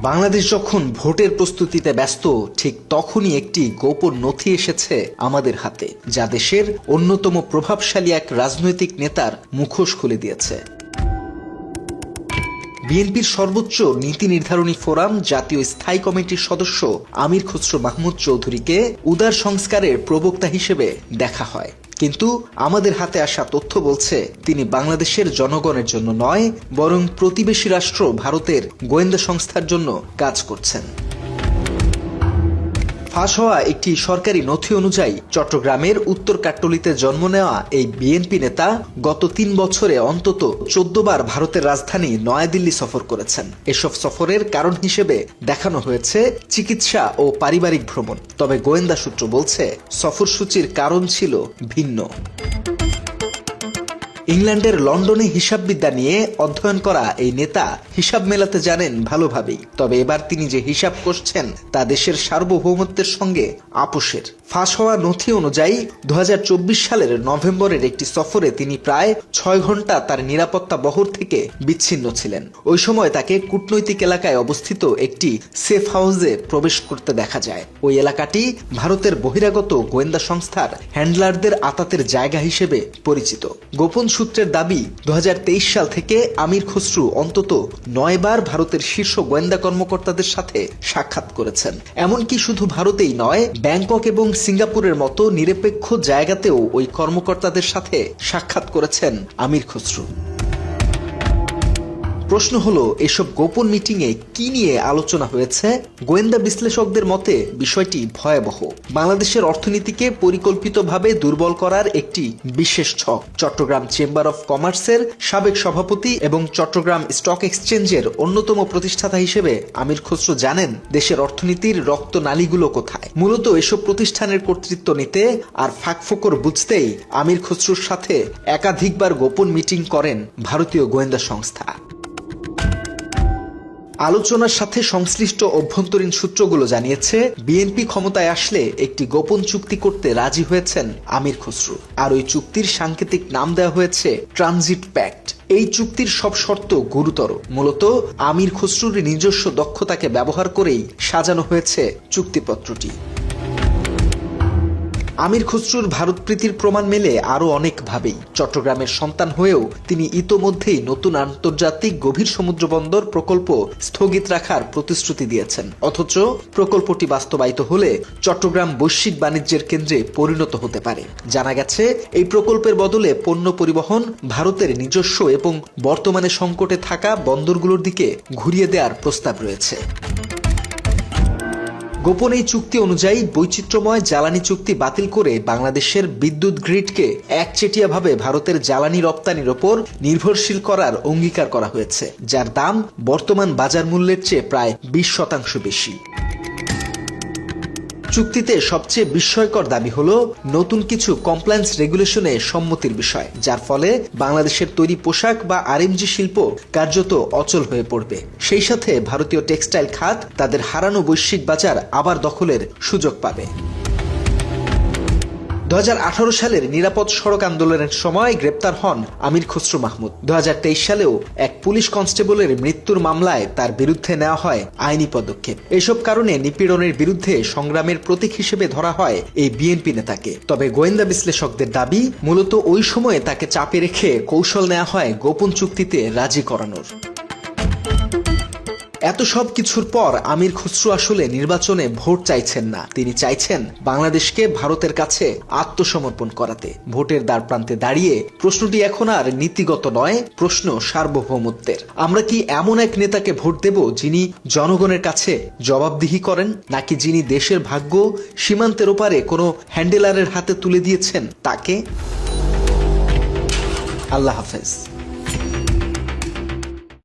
বাংলাদেশ যখন ভোটের প্রস্তুতিতে ব্যস্ত, ঠিক তখনই একটি গোপন নথি এসেছে আমাদের হাতে, যা দেশের অন্যতম প্রভাবশালী এক রাজনৈতিক নেতার মুখোশ খুলে দিয়েছে। বিএনপির সর্বোচ্চ নীতি নির্ধারণী ফোরাম জাতীয় স্থায়ী কমিটির সদস্য আমির খসরু মাহমুদ চৌধুরীকে উদার সংস্কারের প্রবক্তা হিসেবে দেখা হয়, কিন্তু আমাদের হাতে আসা তথ্য বলছে তিনি বাংলাদেশের জনগণের জন্য নয়, বরং প্রতিবেশী রাষ্ট্র ভারতের গোয়েন্দা সংস্থার জন্য কাজ করছেন। ফাঁস হওয়া একটি সরকারি নথি অনুযায়ী চট্টগ্রামের উত্তর কাট্টলিতে জন্ম নেওয়া এই বিএনপি নেতা গত ৩ বছরে অন্তত ১৪ বার ভারতের রাজধানী নয়াদিল্লি সফর করেছেন। এসব সফরের কারণ হিসেবে দেখানো হয়েছে চিকিৎসা ও পারিবারিক ভ্রমণ, তবে গোয়েন্দা সূত্র বলছে সফরসূচির কারণ ছিল ভিন্ন। ইংল্যান্ডের লন্ডনে হিসাববিদ্যা নিয়ে অধ্যয়ন করা এই নেতা হিসাব মেলাতে জানেন ভালোভাবেই, তবে এবার তিনি যে হিসাব করছেন তা দেশের সার্বভৌমত্বের সঙ্গে আপোষের। ফাঁস হওয়া নথি অনুযায়ী ২০২৪ সালের নভেম্বরের একটি সফরে তিনি প্রায় ৬ ঘন্টা তার নিরাপত্তা বহর থেকে বিচ্ছিন্ন ছিলেন। ওই সময় তাকে কূটনৈতিক এলাকায় অবস্থিত একটি সেফ হাউসে প্রবেশ করতে দেখা যায়। ওই এলাকাটি ভারতের বহিরাগত গোয়েন্দা সংস্থার হ্যান্ডলারদের আতাতের জায়গা হিসেবে পরিচিত। গোপন সূত্রের দাবি, ২০২৩ সাল থেকে আমির খসরু অন্তত ৯ বার ভারতের শীর্ষ গোয়েন্দা কর্মকর্তাদের সাথে সাক্ষাৎ করেছেন। এমনকি শুধু ভারতেই নয়, ব্যাংকক এবং সিঙ্গাপুরের মতো নিরপেক্ষ জায়গাতেও ওই কর্মকর্তাদের সাথে সাক্ষাৎ করেছেন আমির খসরু। প্রশ্ন হলো, এসব গোপন মিটিংয়ে কি নিয়ে আলোচনা হয়েছে? গোয়েন্দা বিশ্লেষকদের মতে বিষয়টি ভয়াবহ। বাংলাদেশের অর্থনীতিকে পরিকল্পিতভাবে দুর্বল করার একটি বিশেষ ছক। চট্টগ্রাম চেম্বার অফ কমার্সের সাবেক সভাপতি এবং চট্টগ্রাম স্টক এক্সচেঞ্জের অন্যতম প্রতিষ্ঠাতা হিসেবে আমির খসরু জানেন দেশের অর্থনীতির রক্তনালীগুলো কোথায়। মূলত এসব প্রতিষ্ঠানের কর্তৃত্ব নিতে আর ফাঁকফোকর বুঝতেই আমির খসরুর সাথে একাধিকবার গোপন মিটিং করেন ভারতীয় গোয়েন্দা সংস্থা। আলোচনার সাথে সংশ্লিষ্ট অভ্যন্তরীণ সূত্রগুলো জানিয়েছে, বিএনপি ক্ষমতায় আসলে একটি গোপন চুক্তি করতে রাজি হয়েছেন আমির খসরু, আর ওই চুক্তির সাংকেতিক নাম দেওয়া হয়েছে ট্রানজিট প্যাক্ট। এই চুক্তির সব শর্ত গুরুতর। মূলত আমির খসরুর নিজস্ব দক্ষতাকে ব্যবহার করেই সাজানো হয়েছে চুক্তিপত্রটি। আমির খসরুর ভারত প্রীতির প্রমাণ মেলে আরও অনেকভাবেই। চট্টগ্রামের সন্তান হয়েও তিনি ইতোমধ্যেই নতুন আন্তর্জাতিক গভীর সমুদ্র বন্দর প্রকল্প স্থগিত রাখার প্রতিশ্রুতি দিয়েছেন, অথচ প্রকল্পটি বাস্তবায়িত হলে চট্টগ্রাম বৈশ্বিক বাণিজ্যের কেন্দ্রে পরিণত হতে পারে। জানা গেছে, এই প্রকল্পের বদলে পণ্য পরিবহন ভারতের নিজস্ব এবং বর্তমানে সংকটে থাকা বন্দরগুলোর দিকে ঘুরিয়ে দেওয়ার প্রস্তাব রয়েছে। গোপন এই চুক্তি অনুযায়ী বৈচিত্র্যময় জ্বালানি চুক্তি বাতিল করে বাংলাদেশের বিদ্যুৎ গ্রিডকে একচেটিয়াভাবে ভারতের জ্বালানি রপ্তানির ওপর নির্ভরশীল করার অঙ্গীকার করা হয়েছে, যার দাম বর্তমান বাজার মূল্যের চেয়ে প্রায় ২০% বেশি। চুক্তিতে সবচেয়ে বিস্ময়কর দাবি হলো নতুন কিছু কমপ্লায়েন্স রেগুলেশনে সম্মতির বিষয়, যার ফলে বাংলাদেশের তৈরি পোশাক বা আরএমজি শিল্প কার্যত অচল হয়ে পড়বে। সেই সাথে ভারতীয় টেক্সটাইল খাত তাদের হারানো বৈশ্বিক বাজার আবার দখলের সুযোগ পাবে। ২০১৮ সালের নিরাপদ সড়ক আন্দোলনের সময় গ্রেপ্তার হন আমির খসরু মাহমুদ। ২০২৩ সালেও এক পুলিশ কনস্টেবলের মৃত্যুর মামলায় তার বিরুদ্ধে নেওয়া হয় আইনি পদক্ষেপ। এসব কারণে নিপীড়নের বিরুদ্ধে সংগ্রামের প্রতীক হিসেবে ধরা হয় এই বিএনপি নেতাকে। তবে গোয়েন্দা বিশ্লেষকদের দাবি, মূলত ওই সময়ে তাকে চাপে রেখে কৌশল নেওয়া হয় গোপন চুক্তিতে রাজি করানোর। এত সব কিছুর পর আমির খসরু আসলে নির্বাচনে ভোট চাইছেন না, তিনি চাইছেন বাংলাদেশকে ভারতের কাছে আত্মসমর্পণ করাতে। ভোটের দ্বারপ্রান্তে দাঁড়িয়ে প্রশ্নটি এখন আর নীতিগত নয়, প্রশ্ন সার্বভৌমত্বের। আমরা কি এমন এক নেতাকে ভোট দেব যিনি জনগণের কাছে জবাবদিহি করেন, নাকি যিনি দেশের ভাগ্য সীমান্তের ওপারে কোনো হ্যান্ডেলারের হাতে তুলে দিয়েছেন তাকে? আল্লাহ হাফেজ।